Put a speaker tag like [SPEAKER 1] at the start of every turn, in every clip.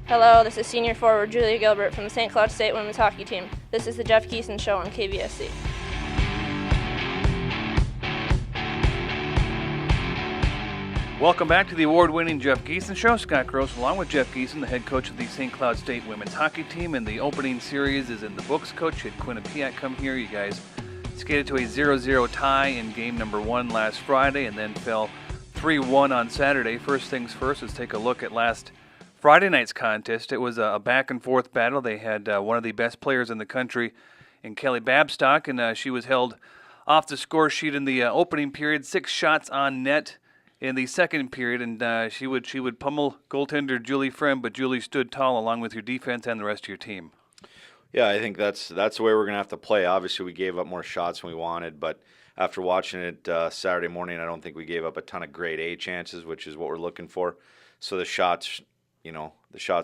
[SPEAKER 1] Hello, this is senior forward Julia Gilbert from the St. Cloud State women's hockey team. This is the Jeff Giesen Show on KBSC.
[SPEAKER 2] Welcome back to the award-winning Jeff Giesen Show. Scott Gross along with Jeff Giesen, the head coach of the St. Cloud State women's hockey team, and the opening series is in the books. Coach, you had Quinnipiac come here. You guys skated to a 0-0 tie in game number 1 last Friday and then fell 3-1 on Saturday. First things first, let's take a look at last Friday night's contest. It was a back-and-forth battle. They had one of the best players in the country in Kelly Babstock, and she was held off the score sheet in the opening period, 6 shots on net in the second period, and she would pummel goaltender Julie Friend, but Julie stood tall along with your defense and the rest of your team.
[SPEAKER 3] Yeah, I think that's the way we're going to have to play. Obviously, we gave up more shots than we wanted, but after watching it Saturday morning, I don't think we gave up a ton of grade A chances, which is what we're looking for. So the shots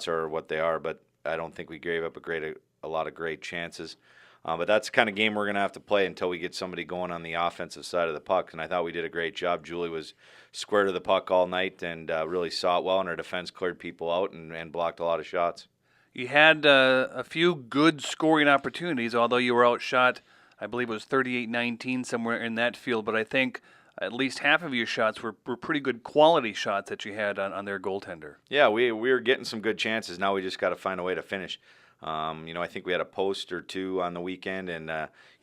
[SPEAKER 3] are what they are, but I don't think we gave up a lot of great chances. But that's the kind of game we're going to have to play until we get somebody going on the offensive side of the puck. And I thought we did a great job. Julie was square to the puck all night and really saw it well, and our defense cleared people out and blocked a lot of shots.
[SPEAKER 2] You had a few good scoring opportunities, although you were outshot, I believe it was 38-19 somewhere in that field. But I think at least half of your shots were pretty good quality shots that you had on their goaltender.
[SPEAKER 3] Yeah, we were getting some good chances. Now we just got to find a way to finish. I think we had a post or two on the weekend, and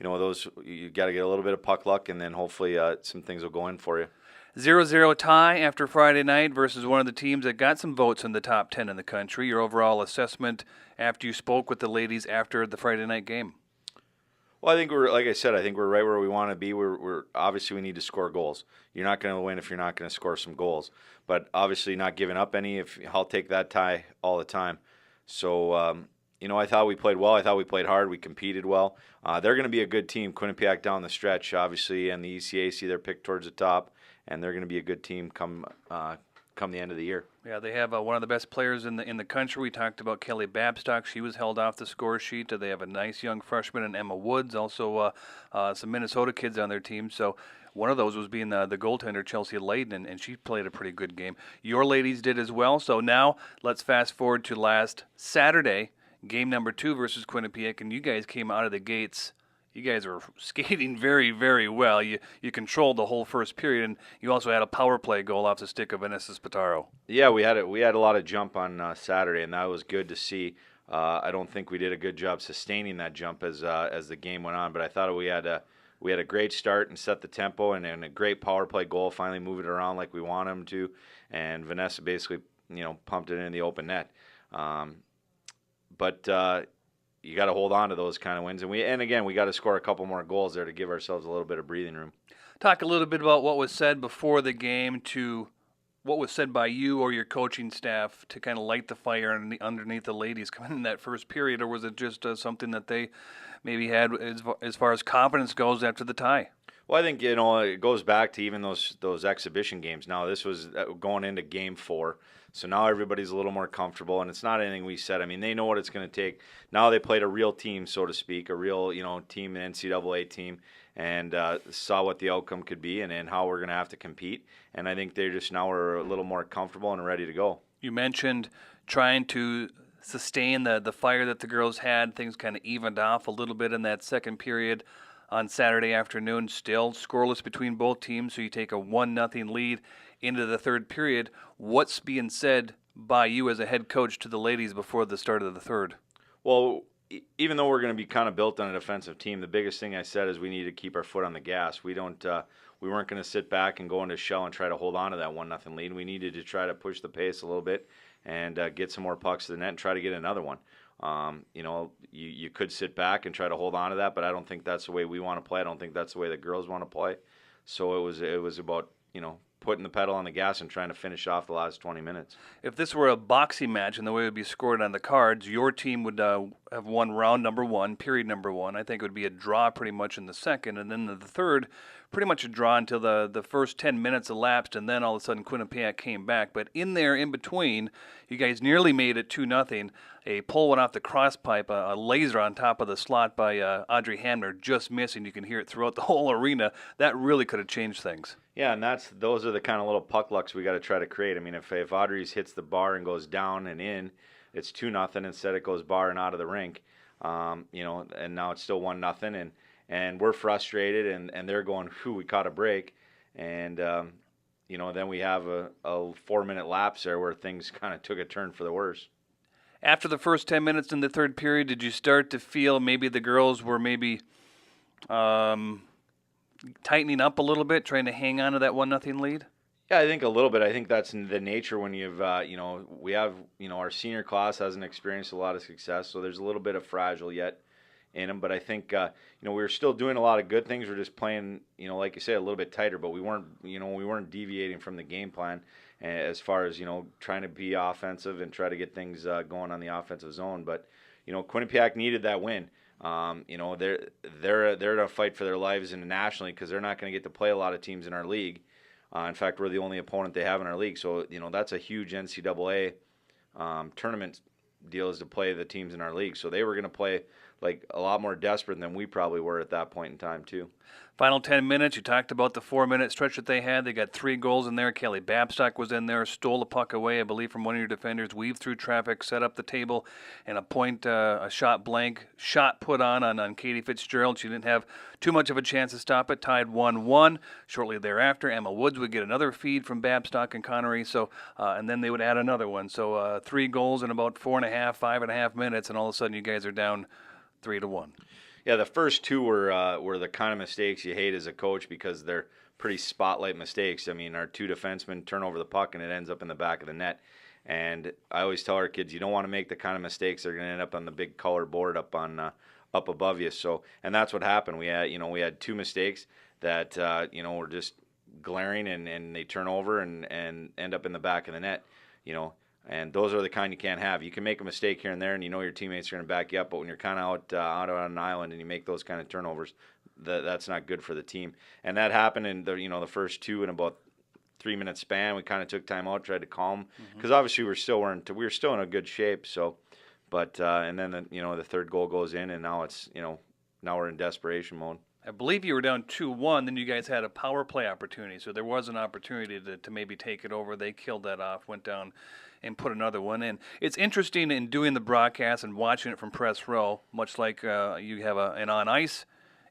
[SPEAKER 3] those you got to get a little bit of puck luck, and then hopefully some things will go in for you.
[SPEAKER 2] 0-0 tie after Friday night versus one of the teams that got some votes in the top 10 in the country. Your overall assessment after you spoke with the ladies after the Friday night game?
[SPEAKER 3] Well, I think we're right where we want to be. We're obviously we need to score goals. You're not going to win if you're not going to score some goals. But obviously not giving up any. I'll take that tie all the time. So I thought we played well. I thought we played hard. We competed well. They're going to be a good team. Quinnipiac down the stretch, obviously, and the ECAC they're picked towards the top, and they're going to be a good team come the end of the year.
[SPEAKER 2] Yeah, they have one of the best players in the country. We talked about Kelly Babstock. She was held off the score sheet. They have a nice young freshman in Emma Woods, also some Minnesota kids on their team. So one of those was being the goaltender, Chelsea Layden, and she played a pretty good game. Your ladies did as well. So now let's fast forward to last Saturday, game number 2 versus Quinnipiac, and you guys came out of the gates. You guys were skating very, very well. You controlled the whole first period, and you also had a power play goal off the stick of Vanessa Spataro.
[SPEAKER 3] Yeah, we had a lot of jump on Saturday, and that was good to see. I don't think we did a good job sustaining that jump as the game went on, but I thought we had a great start and set the tempo, and a great power play goal. Finally, move it around like we want them to, and Vanessa basically pumped it in the open net. But you got to hold on to those kind of wins, and again we got to score a couple more goals there to give ourselves a little bit of breathing room.
[SPEAKER 2] Talk a little bit about what was said before the game to what was said by you or your coaching staff to kind of light the fire underneath the ladies coming in that first period, or was it just something that they maybe had as far as confidence goes after the tie?
[SPEAKER 3] Well, I think it goes back to even those exhibition games. Now this was going into game 4. So now everybody's a little more comfortable, and it's not anything we said. I mean, they know what it's going to take. Now they played a real team, so to speak, a real team, an NCAA team, and saw what the outcome could be and how we're going to have to compete. And I think they just now are a little more comfortable and ready to go.
[SPEAKER 2] You mentioned trying to sustain the fire that the girls had. Things kind of evened off a little bit in that second period on Saturday afternoon. Still scoreless between both teams, so you take a 1-0 lead into the third period. What's being said by you as a head coach to the ladies before the start of the third?
[SPEAKER 3] Well, even though we're going to be kind of built on a defensive team, the biggest thing I said is we need to keep our foot on the gas. We weren't going to sit back and go into shell and try to hold on to that 1-0 lead. We needed to try to push the pace a little bit and get some more pucks to the net and try to get another one. You could sit back and try to hold on to that, but I don't think that's the way we want to play. I don't think that's the way the girls want to play. So it was about putting the pedal on the gas and trying to finish off the last 20 minutes.
[SPEAKER 2] If this were a boxing match and the way it would be scored on the cards, your team would have won round number 1, period number 1. I think it would be a draw pretty much in the second, and then the third, pretty much a draw until the first 10 minutes elapsed, and then all of a sudden Quinnipiac came back. But in there, in between, you guys nearly made it 2-0. A pull went off the cross pipe, a laser on top of the slot by Audrey Hamner, just missing. You can hear it throughout the whole arena. That really could have changed things.
[SPEAKER 3] Yeah, and those are the kind of little puck lucks we got to try to create. I mean, if Audrey's hits the bar and goes down and in, it's 2-0 instead it goes bar and out of the rink. And now it's still 1-0, and we're frustrated, and they're going, whew, we caught a break, and then we have a 4-minute lapse there where things kind of took a turn for the worse.
[SPEAKER 2] After the first 10 minutes in the third period, did you start to feel maybe the girls were maybe tightening up a little bit, trying to hang on to that 1-0 lead?
[SPEAKER 3] Yeah, I think a little bit. I think that's the nature when you've, we have, our senior class hasn't experienced a lot of success, so there's a little bit of fragile yet in them. But I think, we were still doing a lot of good things. We're just playing, like you say, a little bit tighter, but we weren't deviating from the game plan as far as, trying to be offensive and try to get things going on the offensive zone. But, Quinnipiac needed that win. They're in a fight for their lives internationally because they're not going to get to play a lot of teams in our league. In fact, we're the only opponent they have in our league. So, that's a huge NCAA tournament deal is to play the teams in our league. So they were going to play like a lot more desperate than we probably were at that point in time, too.
[SPEAKER 2] Final 10 minutes, you talked about the 4-minute stretch that they had. They got 3 goals in there. Kelly Babstock was in there, stole the puck away, I believe, from one of your defenders, weaved through traffic, set up the table, and a shot blank shot put on Katie Fitzgerald. She didn't have too much of a chance to stop it, tied 1-1. Shortly thereafter, Emma Woods would get another feed from Babstock and Connery, and then they would add another one. So 3 goals in about 5.5 minutes, and all of a sudden you guys are down 3-1.
[SPEAKER 3] Yeah, the first 2 were the kind of mistakes you hate as a coach because they're pretty spotlight mistakes. I mean, our 2 defensemen turn over the puck and it ends up in the back of the net. And I always tell our kids, you don't want to make the kind of mistakes that are going to end up on the big color board up above you. So, and that's what happened. We had 2 mistakes that were just glaring and they turn over and end up in the back of the net. And those are the kind you can't have. You can make a mistake here and there, and your teammates are going to back you up. But when you're kind of out on an island and you make those kind of turnovers, that's not good for the team. And that happened in the first 2 in about 3-minute span. We kind of took time out, tried to calm, because obviously we were still in a good shape. So, but and then the third goal goes in, and now it's now we're in desperation mode.
[SPEAKER 2] I believe you were down 2-1, then you guys had a power play opportunity, so there was an opportunity to maybe take it over. They killed that off, went down and put another one in. It's interesting in doing the broadcast and watching it from press row, much like you have an on-ice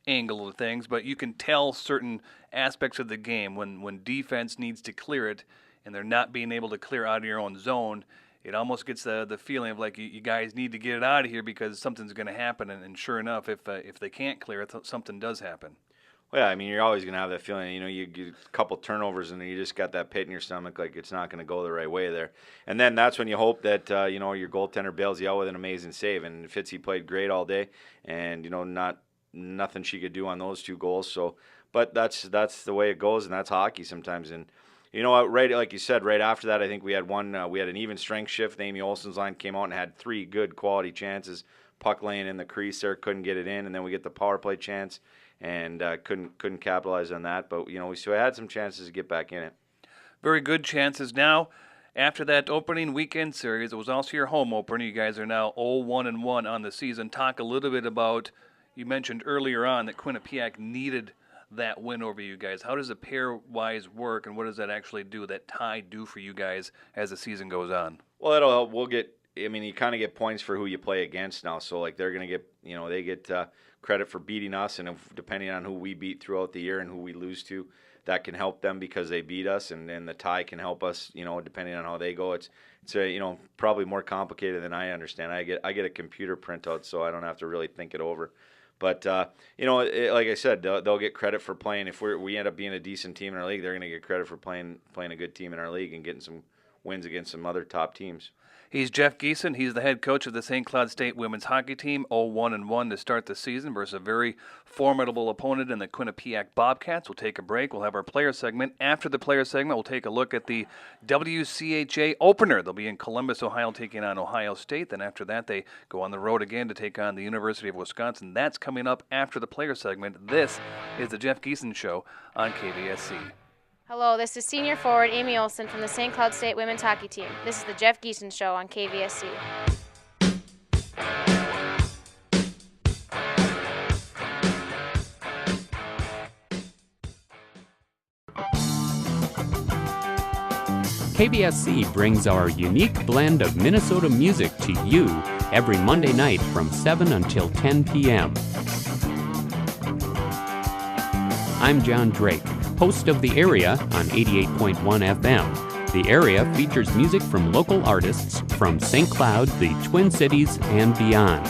[SPEAKER 2] angle of things, but you can tell certain aspects of the game when defense needs to clear it and they're not being able to clear out of your own zone. It almost gets the feeling of like you guys need to get it out of here because something's going to happen. And sure enough, if they can't clear it, something does happen.
[SPEAKER 3] Well, yeah, I mean, you're always going to have that feeling. You get a couple turnovers and you just got that pit in your stomach, like it's not going to go the right way there. And then that's when you hope that your goaltender bails you out with an amazing save. And Fitzy played great all day, and nothing she could do on those 2 goals. So, but that's the way it goes, and that's hockey sometimes. And you know what? Right, like you said, right after that, I think we had an even strength shift. Amy Olsen's line came out and had 3 good quality chances. Puck laying in the crease there, couldn't get it in, and then we get the power play chance, and couldn't capitalize on that. But we still had some chances to get back in it.
[SPEAKER 2] Very good chances. Now, after that opening weekend series, it was also your home opener. You guys are now 0-1-1 on the season. Talk a little bit about, you mentioned earlier on that Quinnipiac needed that win over you guys. How does the pair-wise work, and what does that actually do, that tie do for you guys as the season goes on?
[SPEAKER 3] Well, that'll help. You kind of get points for who you play against now. So, like, they're going to get, they get credit for beating us, and depending on who we beat throughout the year and who we lose to, that can help them because they beat us, and then the tie can help us, depending on how they go. It's probably more complicated than I understand. I get a computer printout, so I don't have to really think it over. But, like I said, they'll get credit for playing. If we end up being a decent team in our league, they're going to get credit for playing a good team in our league and getting some wins against some other top teams.
[SPEAKER 2] He's Jeff Giesen. He's the head coach of the St. Cloud State women's hockey team, 0-1-1 to start the season versus a very formidable opponent in the Quinnipiac Bobcats. We'll take a break. We'll have our player segment. After the player segment, we'll take a look at the WCHA opener. They'll be in Columbus, Ohio, taking on Ohio State. Then after that, they go on the road again to take on the University of Wisconsin. That's coming up after the player segment. This is the Jeff Giesen Show on KVSC.
[SPEAKER 4] Hello, this is senior forward Amy Olsen from the St. Cloud State women's hockey team. This is the Jeff Giesen Show on KVSC.
[SPEAKER 5] KVSC brings our unique blend of Minnesota music to you every Monday night from 7 until 10 p.m. I'm John Drake, host of The Area on 88.1 FM. The Area features music from local artists from St. Cloud, the Twin Cities, and beyond.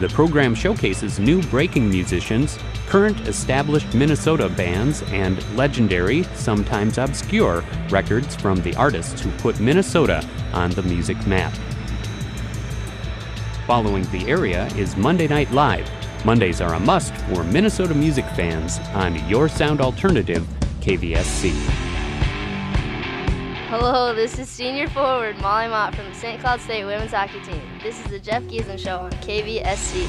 [SPEAKER 5] The program showcases new breaking musicians, current established Minnesota bands, and legendary, sometimes obscure, records from the artists who put Minnesota on the music map. Following The Area is Monday Night Live. Mondays are a must for Minnesota music fans on your sound alternative, KVSC.
[SPEAKER 1] Hello, this is senior forward Molli Mott from the St. Cloud State women's hockey team. This is the Jeff Giesen Show on KVSC.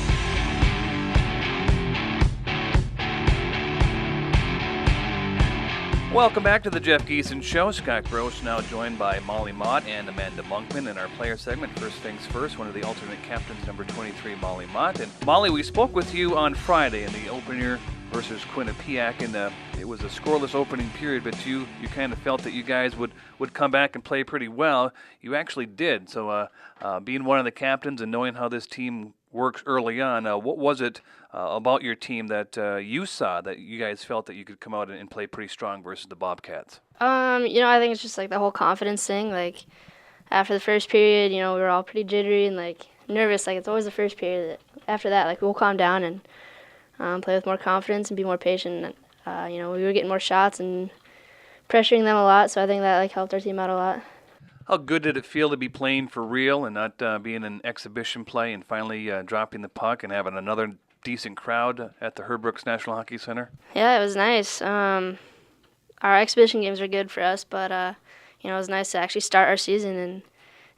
[SPEAKER 2] Welcome back to the Jeff Giesen Show. Scott Gross now joined by Molli Mott and Amanda Monkman in our player segment. First things first, one of the alternate captains, number 23, Molli Mott. And Molli, we spoke with you on Friday in the opener versus Quinnipiac, and it was a scoreless opening period, but you kind of felt that you guys would come back and play pretty well. You actually did. So being one of the captains and knowing how this team works early on, what was it about your team that you saw that you guys felt that you could come out and play pretty strong versus the Bobcats?
[SPEAKER 1] I think it's just like the whole confidence thing. Like after the first period, we were all pretty jittery and like nervous. Like it's always the first period. After that, like we'll calm down and play with more confidence and be more patient. We were getting more shots and pressuring them a lot, so I think that like helped our team out a lot.
[SPEAKER 2] How good did it feel to be playing for real and not being an exhibition play and finally dropping the puck and having another decent crowd at the Herb Brooks National Hockey Center?
[SPEAKER 1] Yeah, it was nice. Our exhibition games are good for us, but it was nice to actually start our season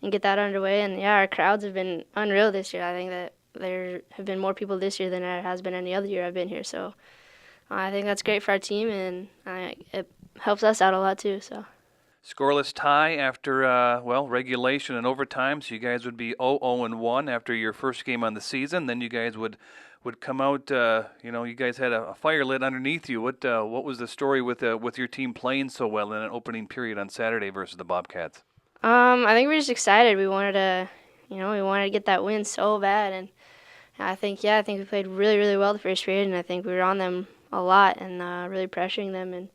[SPEAKER 1] and get that underway. And yeah, our crowds have been unreal this year. I think that there have been more people this year than there has been any other year I've been here. So I think that's great for our team, and it helps us out a lot too. So.
[SPEAKER 2] Scoreless tie after, regulation and overtime, so you guys would be 0-0-1 after your first game on the season. Then you guys would come out, you guys had a fire lit underneath you. What was the story with your team playing so well in an opening period on Saturday versus the Bobcats?
[SPEAKER 1] I think we were just excited. We wanted to get that win so bad, and I think we played really, really well the first period, and I think we were on them a lot and really pressuring them, and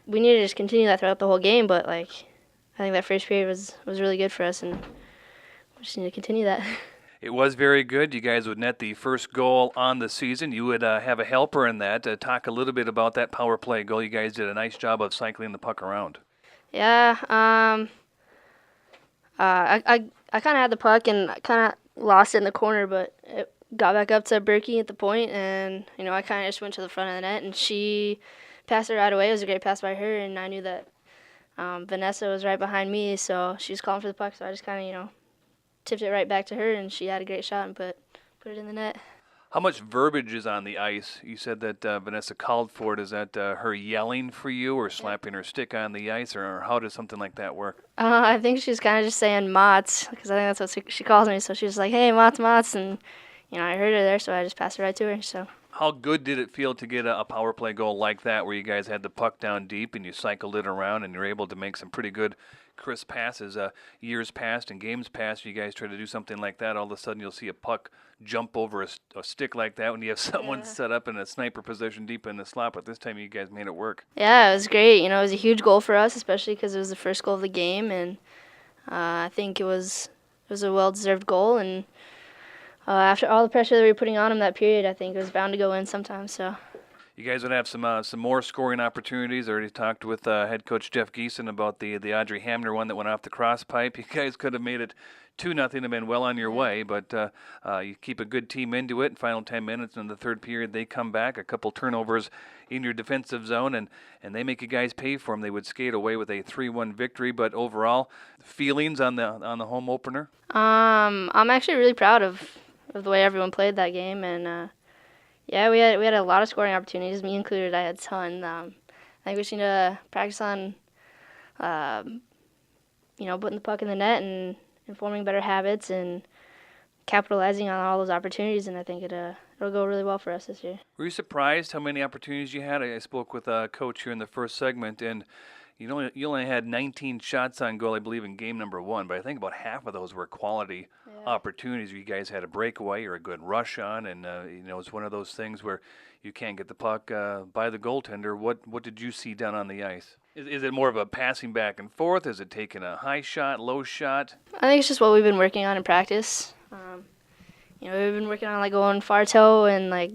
[SPEAKER 1] we needed to just continue that throughout the whole game, but I think that first period was really good for us, and we just need to continue that.
[SPEAKER 2] It was very good. You guys would net the first goal on the season. You would have a helper in that. Talk a little bit about that power play goal. You guys did a nice job of cycling the puck around.
[SPEAKER 1] Yeah, I kind of had the puck and I kind of lost it in the corner, but it got back up to Berkey at the point, and I kind of just went to the front of the net, and she passed it right away. It was a great pass by her, and I knew that Vanessa was right behind me, so she was calling for the puck, so I just kind of tipped it right back to her, and she had a great shot and put it in the net.
[SPEAKER 2] How much verbiage is on the ice? You said that Vanessa called for it. Is that her yelling for you or slapping her stick on the ice, or how does something like that work?
[SPEAKER 1] I think she's kind of just saying Mott, because I think that's what she calls me. So she was like, hey, Mott, and I heard her there, so I just passed it right to her. So.
[SPEAKER 2] How good did it feel to get a power play goal like that, where you guys had the puck down deep and you cycled it around and you're able to make some pretty good crisp passes? Years past and games past, you guys try to do something like that, all of a sudden you'll see a puck jump over a stick like that when you have someone set up in a sniper position deep in the slot, but this time you guys made it work.
[SPEAKER 1] Yeah, it was great. It was a huge goal for us, especially because it was the first goal of the game, and I think it was a well-deserved goal, and after all the pressure that we were putting on him that period, I think it was bound to go in sometimes. So.
[SPEAKER 2] You guys would have some more scoring opportunities. I already talked with head coach Jeff Giesen about the Audrey Hamner one that went off the cross pipe. You guys could have made it 2-0 and been well on your way, but you keep a good team into it. Final 10 minutes in the third period, they come back, a couple turnovers in your defensive zone, and they make you guys pay for them. They would skate away with a 3-1 victory, but overall, feelings on the home opener?
[SPEAKER 1] I'm actually really proud of the way everyone played that game, and we had a lot of scoring opportunities, me included. I had a ton. I think we just need to practice on, putting the puck in the net and and forming better habits and capitalizing on all those opportunities, and I think it'll go really well for us this year.
[SPEAKER 2] Were you surprised how many opportunities you had? I spoke with a coach here in the first segment, and you only had 19 shots on goal, I believe, in game number 1, but I think about half of those were quality opportunities. You guys had a breakaway or a good rush on, and it's one of those things where you can't get the puck by the goaltender. What did you see down on the ice? Is it more of a passing back and forth? Is it taking a high shot, low shot?
[SPEAKER 1] I think it's just what we've been working on in practice. We've been working on like going far toe and like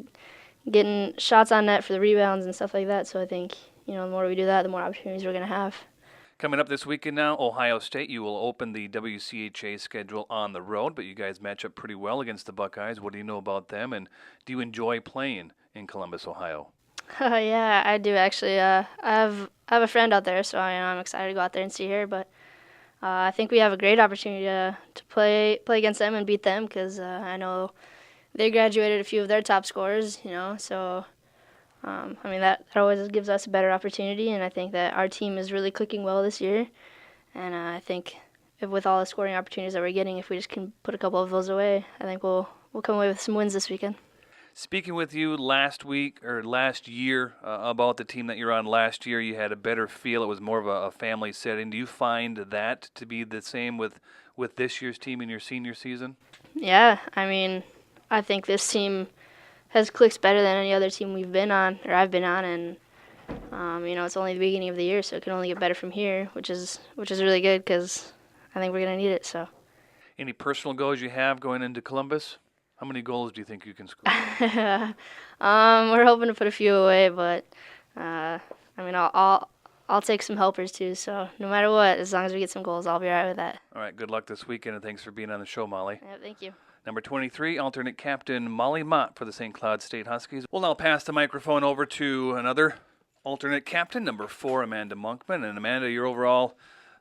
[SPEAKER 1] getting shots on net for the rebounds and stuff like that. So I think the more we do that, the more opportunities we're going to have.
[SPEAKER 2] Coming up this weekend now, Ohio State, you will open the WCHA schedule on the road, but you guys match up pretty well against the Buckeyes. What do you know about them, and do you enjoy playing in Columbus, Ohio?
[SPEAKER 1] Yeah, I do actually. I have a friend out there, so I'm excited to go out there and see her. But I think we have a great opportunity to play against them and beat them because I know they graduated a few of their top scorers. So. That always gives us a better opportunity, and I think that our team is really clicking well this year. And I think with all the scoring opportunities that we're getting, if we just can put a couple of those away, I think we'll come away with some wins this weekend.
[SPEAKER 2] Speaking with you last year about the team that you're on last year, you had a better feel. It was more of a family setting. Do you find that to be the same with this year's team in your senior season?
[SPEAKER 1] Yeah, I think this team has clicked better than any other team we've been on, or I've been on, and it's only the beginning of the year, so it can only get better from here, which is really good because I think we're gonna need it. So,
[SPEAKER 2] any personal goals you have going into Columbus? How many goals do you think you can score?
[SPEAKER 1] We're hoping to put a few away, but I'll take some helpers too. So no matter what, as long as we get some goals, I'll be all right with that.
[SPEAKER 2] All right, good luck this weekend, and thanks for being on the show, Molly.
[SPEAKER 1] Yeah, thank you.
[SPEAKER 2] Number 23, alternate captain Molli Mott for the St. Cloud State Huskies. We'll now pass the microphone over to another alternate captain, number 4, Amanda Monkman. And Amanda, your overall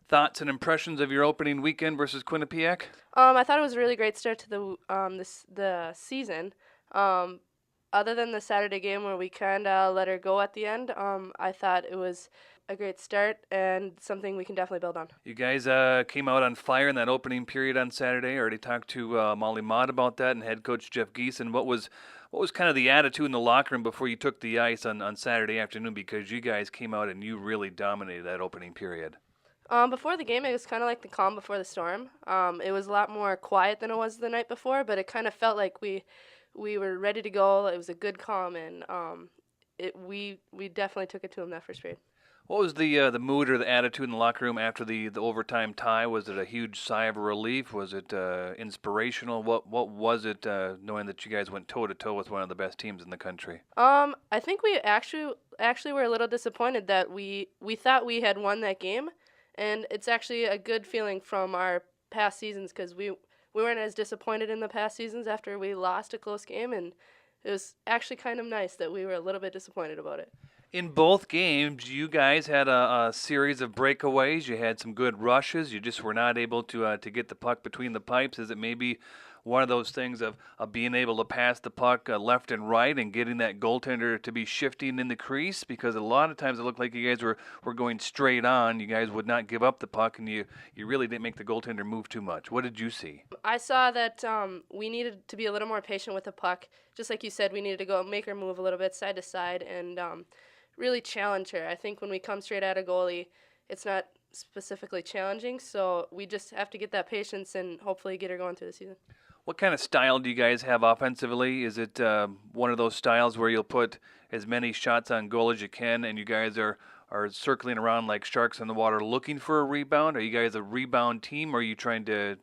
[SPEAKER 2] thoughts and impressions of your opening weekend versus Quinnipiac?
[SPEAKER 6] I thought it was a really great start to the season. Other than the Saturday game where we kind of let her go at the end, I thought it was a great start and something we can definitely build on.
[SPEAKER 2] You guys came out on fire in that opening period on Saturday. I already talked to Molly Mott about that and head coach Jeff Giesen. What was kind of the attitude in the locker room before you took the ice on Saturday afternoon, because you guys came out and you really dominated that opening period?
[SPEAKER 6] Before the game, it was kind of like the calm before the storm. It was a lot more quiet than it was the night before, but it kind of felt like we were ready to go. It was a good calm, and we definitely took it to them that first period.
[SPEAKER 2] What was the mood or the attitude in the locker room after the overtime tie? Was it a huge sigh of relief? Was it inspirational? What was it, knowing that you guys went toe-to-toe with one of the best teams in the country?
[SPEAKER 6] I think we actually were a little disappointed that we thought we had won that game, and it's actually a good feeling from our past seasons because we weren't as disappointed in the past seasons after we lost a close game, and it was actually kind of nice that we were a little bit disappointed about it.
[SPEAKER 2] In both games, you guys had a series of breakaways. You had some good rushes. You just were not able to get the puck between the pipes. Is it maybe one of those things of being able to pass the puck left and right and getting that goaltender to be shifting in the crease? Because a lot of times it looked like you guys were going straight on. You guys would not give up the puck, and you really didn't make the goaltender move too much. What did you see?
[SPEAKER 6] I saw that we needed to be a little more patient with the puck. Just like you said, we needed to go make her move a little bit side to side and really challenge her. I think when we come straight at a goalie, it's not specifically challenging, so we just have to get that patience and hopefully get her going through the season.
[SPEAKER 2] What kind of style do you guys have offensively? Is it one of those styles where you'll put as many shots on goal as you can and you guys are circling around like sharks in the water looking for a rebound? Are you guys a rebound team, or are you trying to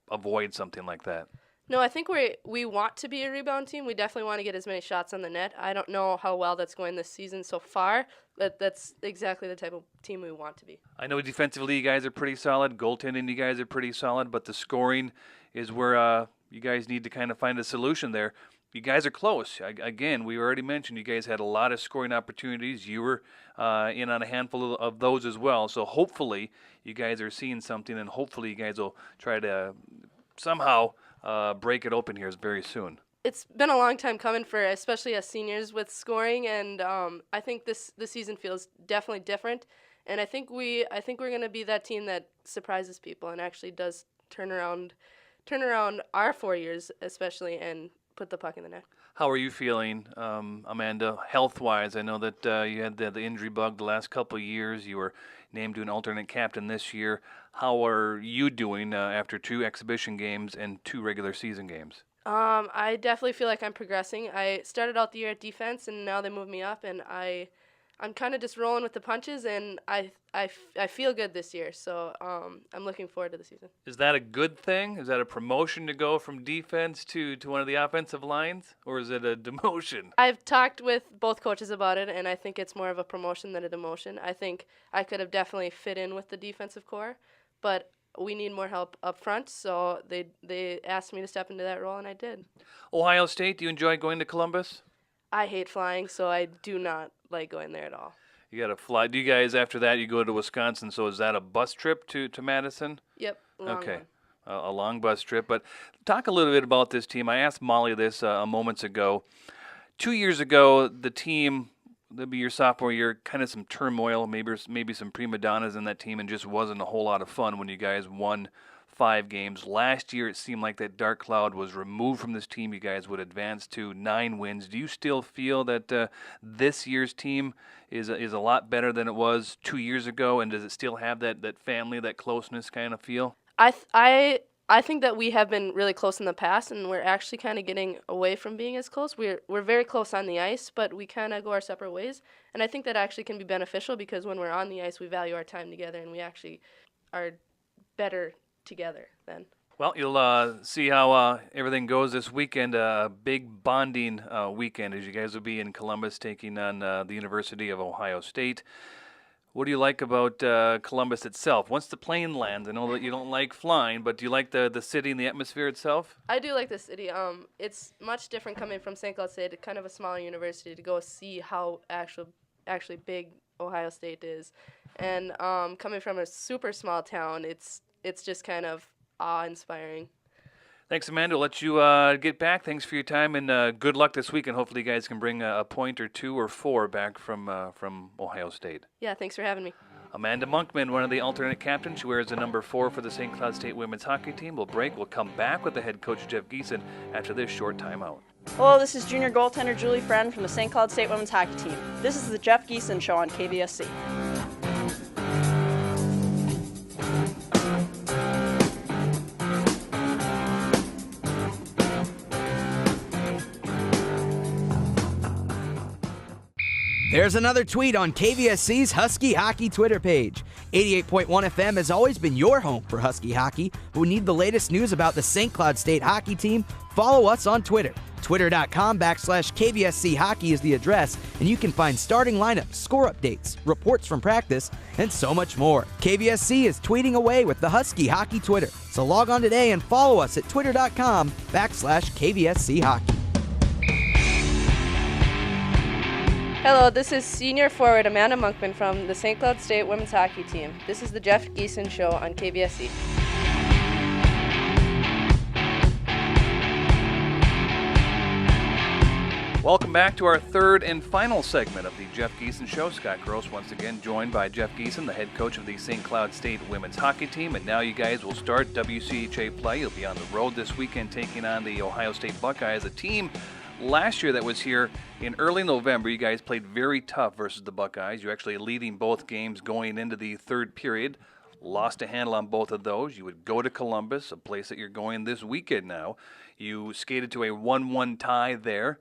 [SPEAKER 2] avoid something like that?
[SPEAKER 6] No, I think we want to be a rebound team. We definitely want to get as many shots on the net. I don't know how well that's going this season so far, but that's exactly the type of team we want to be. I
[SPEAKER 2] know defensively you guys are pretty solid. Goaltending you guys are pretty solid, but the scoring is where you guys need to kind of find a solution there. You guys are close. Again, we already mentioned you guys had a lot of scoring opportunities. You were in on a handful of those as well. So hopefully you guys are seeing something, and hopefully you guys will try to somehow break it open here very soon.
[SPEAKER 6] It's been a long time coming for especially us seniors with scoring, and I think this season feels definitely different. And I think we're going to be that team that surprises people and actually does turn around our 4 years especially and put the puck in the net.
[SPEAKER 2] How are you feeling, Amanda, health-wise? I know that you had the injury bug the last couple of years. You were named to an alternate captain this year. How are you doing after 2 exhibition games and 2 regular season games?
[SPEAKER 6] I definitely feel like I'm progressing. I started out the year at defense, and now they moved me up, and I'm kind of just rolling with the punches, and I feel good this year, so I'm looking forward to the season.
[SPEAKER 2] Is that a good thing? Is that a promotion to go from defense to one of the offensive lines, or is it a demotion?
[SPEAKER 6] I've talked with both coaches about it, and I think it's more of a promotion than a demotion. I think I could have definitely fit in with the defensive core, but we need more help up front, so they asked me to step into that role, and I did.
[SPEAKER 2] Ohio State, do you enjoy going to Columbus?
[SPEAKER 6] I hate flying, so I do not like going there at all.
[SPEAKER 2] You got to fly. Do you guys, after that, you go to Wisconsin, so is that a bus trip to Madison?
[SPEAKER 6] Yep, long
[SPEAKER 2] Okay.
[SPEAKER 6] one.
[SPEAKER 2] A long bus trip. But talk a little bit about this team. I asked Molly this moments ago. 2 years ago, the team, that'd be your sophomore year, kind of some turmoil, maybe some prima donnas in that team, and just wasn't a whole lot of fun when you guys won 5 games. Last year, it seemed like that dark cloud was removed from this team. You guys would advance to 9 wins. Do you still feel that this year's team is a lot better than it was 2 years ago, and does it still have that family, that closeness kind of feel?
[SPEAKER 6] I think that we have been really close in the past, and we're actually kind of getting away from being as close. We're very close on the ice, but we kind of go our separate ways. And I think that actually can be beneficial because when we're on the ice, we value our time together, and we actually are better together then.
[SPEAKER 2] Well, you'll see how everything goes this weekend. A big bonding weekend as you guys will be in Columbus taking on the University of Ohio State. What do you like about Columbus itself? Once the plane lands, I know that you don't like flying, but do you like the city and the atmosphere itself?
[SPEAKER 6] I do like the city. It's much different coming from St. Cloud State, kind of a smaller university, to go see how actually big Ohio State is. And coming from a super small town, it's just kind of awe-inspiring.
[SPEAKER 2] Thanks, Amanda. We'll let you get back. Thanks for your time, and good luck this week. And hopefully you guys can bring a point or 2 or 4 back from Ohio State.
[SPEAKER 6] Yeah, thanks for having me.
[SPEAKER 2] Amanda Monkman, one of the alternate captains. She wears the number 4 for the St. Cloud State women's hockey team. We'll break. We'll come back with the head coach, Jeff Giesen, after this short timeout.
[SPEAKER 7] Hello, this is junior goaltender Julie Friend from the St. Cloud State women's hockey team. This is the Jeff Giesen Show on KVSC.
[SPEAKER 8] There's another tweet on KVSC's Husky Hockey Twitter page. 88.1 FM has always been your home for Husky hockey. Who need the latest news about the St. Cloud State hockey team? Follow us on Twitter. Twitter.com/KVSC Hockey is the address, and you can find starting lineups, score updates, reports from practice, and so much more. KVSC is tweeting away with the Husky Hockey Twitter. So log on today and follow us at Twitter.com/KVSC Hockey.
[SPEAKER 6] Hello, this is senior forward Amanda Monkman from the St. Cloud State women's hockey team. This is the Jeff Giesen Show on KVSC.
[SPEAKER 2] Welcome back to our third and final segment of the Jeff Giesen Show. Scott Gross once again joined by Jeff Giesen, the head coach of the St. Cloud State women's hockey team. And now you guys will start WCHA play. You'll be on the road this weekend taking on the Ohio State Buckeyes, a team last year that was here in early November. You guys played very tough versus the Buckeyes. You're actually leading both games going into the third period. Lost a handle on both of those. You would go to Columbus, a place that you're going this weekend now. You skated to a 1-1 tie there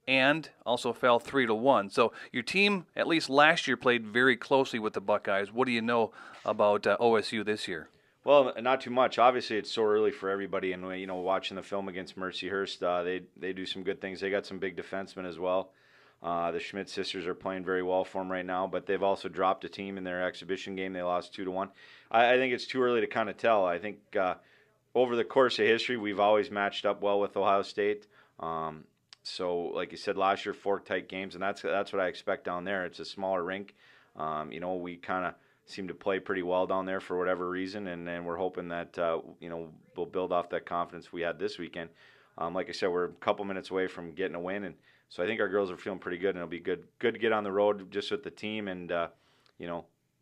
[SPEAKER 2] and also fell 3-1. So your team, at least last year, played very closely with the Buckeyes. What do you know about OSU this year?
[SPEAKER 3] Well, not too much. Obviously, it's so early for everybody, and watching the film against Mercyhurst, they do some good things. They got some big defensemen as well. The Schmidt sisters are playing very well for them right now, but they've also dropped a team in their exhibition game. They lost 2-1. I think it's too early to kind of tell. I think over the course of history, we've always matched up well with Ohio State. So, like you said, last year, 4 tight games, and that's what I expect down there. It's a smaller rink. We kind of seem to play pretty well down there for whatever reason, and we're hoping that we'll build off that confidence we had this weekend. Like I said, we're a couple minutes away from getting a win, and so I think our girls are feeling pretty good, and it'll be good to get on the road just with the team and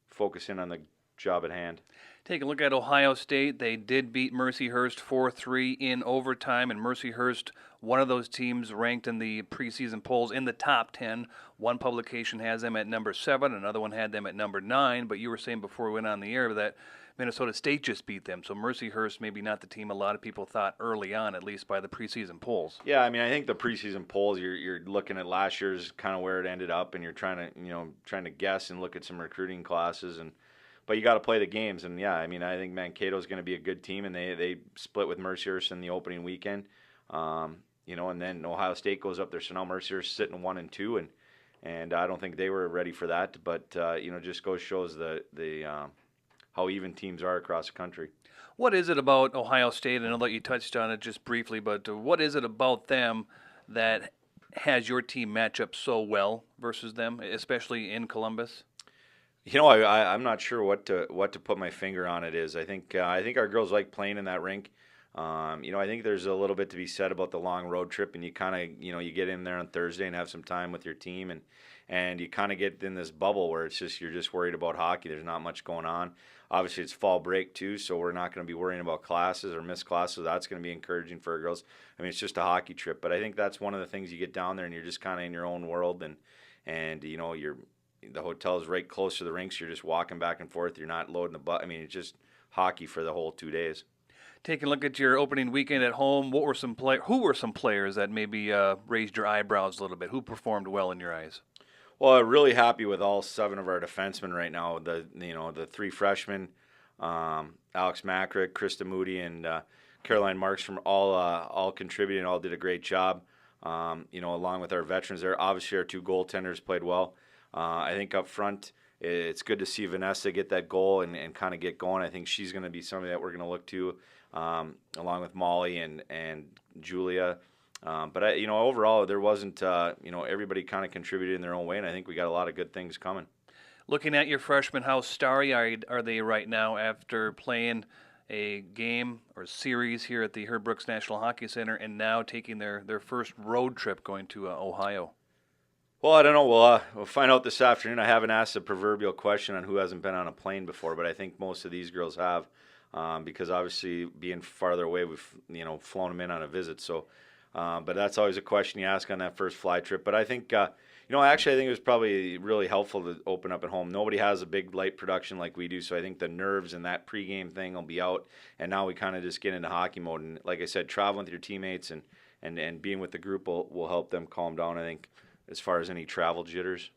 [SPEAKER 3] focus in on the job at hand.
[SPEAKER 2] Take a look at Ohio State. They did beat Mercyhurst 4-3 in overtime, and Mercyhurst, one of those teams ranked in the preseason polls in the top 10. One publication has them at number 7, another one had them at number 9, but you were saying before we went on the air that Minnesota State just beat them, so Mercyhurst maybe not the team a lot of people thought early on, at least by the preseason polls.
[SPEAKER 3] Yeah, I mean, I think the preseason polls, you're looking at last year's kind of where it ended up, and you're trying to guess and look at some recruiting classes, but you got to play the games. And yeah, I mean, I think Mankato's going to be a good team, and they split with Mercyhurst in the opening weekend. And then Ohio State goes up there, so now Mercyhurst sitting 1-2, and I don't think they were ready for that. But just shows the how even teams are across the country.
[SPEAKER 2] What is it about Ohio State? I know that you touched on it just briefly, but what is it about them that has your team match up so well versus them, especially in Columbus?
[SPEAKER 3] I'm not sure what to put my finger on it is. I think our girls like playing in that rink. I think there's a little bit to be said about the long road trip, and you kind of, you get in there on Thursday and have some time with your team, and you kind of get in this bubble where you're just worried about hockey. There's not much going on. Obviously, it's fall break too, so we're not going to be worrying about classes or missed classes. So that's going to be encouraging for our girls. I mean, it's just a hockey trip, but I think that's one of the things you get down there, and you're just kind of in your own world, and the hotel's right close to the rinks. You're just walking back and forth. You're not loading the butt. I mean, it's just hockey for the whole 2 days.
[SPEAKER 2] Taking a look at your opening weekend at home, who were some players that maybe raised your eyebrows a little bit? Who performed well in your eyes?
[SPEAKER 3] Well, I'm really happy with all 7 of our defensemen right now. The 3 freshmen, Alex Macrick, Krista Moody, and Caroline Marks from all contributed, all did a great job. Along with our veterans there. Obviously, our 2 goaltenders played well. I think up front, it's good to see Vanessa get that goal and kind of get going. I think she's going to be somebody that we're going to look to, along with Molly and Julia. But overall, there wasn't, everybody kind of contributed in their own way, and I think we got a lot of good things coming.
[SPEAKER 2] Looking at your freshmen, how starry are they right now after playing a game or series here at the Herb Brooks National Hockey Center and now taking their first road trip going to Ohio?
[SPEAKER 3] Well, I don't know. We'll find out this afternoon. I haven't asked the proverbial question on who hasn't been on a plane before, but I think most of these girls have, because obviously being farther away, we've flown them in on a visit. So, but that's always a question you ask on that first fly trip. But I think, actually, I think it was probably really helpful to open up at home. Nobody has a big light production like we do, so I think the nerves and that pregame thing will be out. And now we kind of just get into hockey mode. And like I said, traveling with your teammates and being with the group will help them calm down, I think, as far as any travel jitters.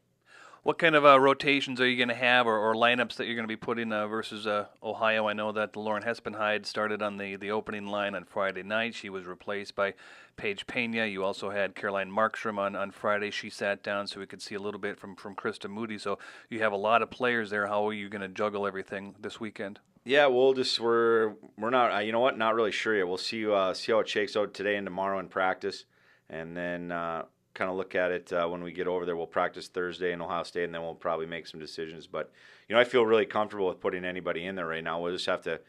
[SPEAKER 2] What kind of rotations are you going to have or lineups that you're going to be putting versus Ohio? I know that Lauren Hespenhyde started on the opening line on Friday night. She was replaced by Paige Pena. You also had Caroline Markstrom on Friday. She sat down so we could see a little bit from Krista Moody. So you have a lot of players there. How are you going to juggle everything this weekend?
[SPEAKER 3] Yeah, we're not, not really sure yet. We'll see how it shakes out today and tomorrow in practice, and then kind of look at it when we get over there. We'll practice Thursday in Ohio State, and then we'll probably make some decisions. But, I feel really comfortable with putting anybody in there right now. We'll just have to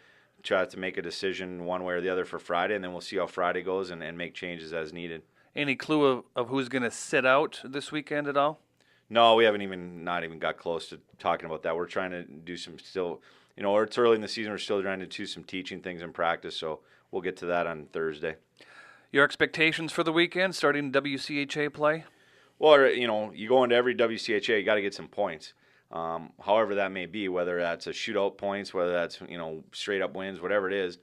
[SPEAKER 3] try to make a decision one way or the other for Friday, and then we'll see how Friday goes and make changes as needed. Any
[SPEAKER 2] clue of who's going to sit out this weekend at all?
[SPEAKER 3] No, we haven't not even got close to talking about that. We're trying to do some still, it's early in the season. We're still trying to do some teaching things in practice, so we'll get to that on Thursday.
[SPEAKER 2] Your expectations for the weekend, starting WCHA play?
[SPEAKER 3] Well, you go into every WCHA, you got to get some points. However that may be, whether that's a shootout points, whether that's, straight up wins, whatever it is,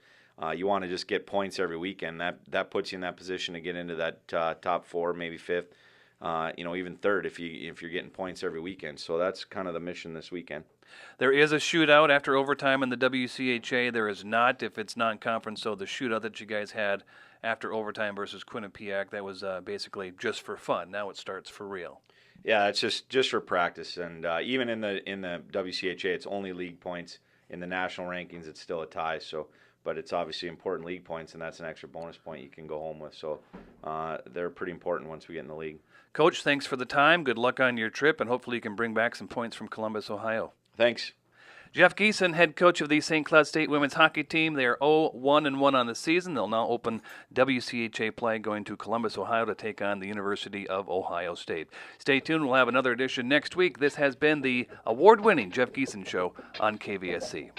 [SPEAKER 3] you want to just get points every weekend. That puts you in that position to get into that top 4, maybe 5th, even 3rd if you're getting points every weekend. So that's kind of the mission this weekend.
[SPEAKER 2] There is a shootout after overtime in the WCHA. There is not if it's non-conference. So the shootout that you guys had after overtime versus Quinnipiac, that was basically just for fun. Now it starts for real.
[SPEAKER 3] Yeah, it's just for practice. And even in the WCHA, it's only league points. In the national rankings, it's still a tie. So, but it's obviously important league points, and that's an extra bonus point you can go home with. So they're pretty important once we get in the league.
[SPEAKER 2] Coach, thanks for the time. Good luck on your trip, and hopefully you can bring back some points from Columbus, Ohio.
[SPEAKER 3] Thanks.
[SPEAKER 2] Jeff Giesen, head coach of the St. Cloud State women's hockey team. They are 0-1-1 on the season. They'll now open WCHA play going to Columbus, Ohio to take on the University of Ohio State. Stay tuned. We'll have another edition next week. This has been the award-winning Jeff Giesen Show on KVSC.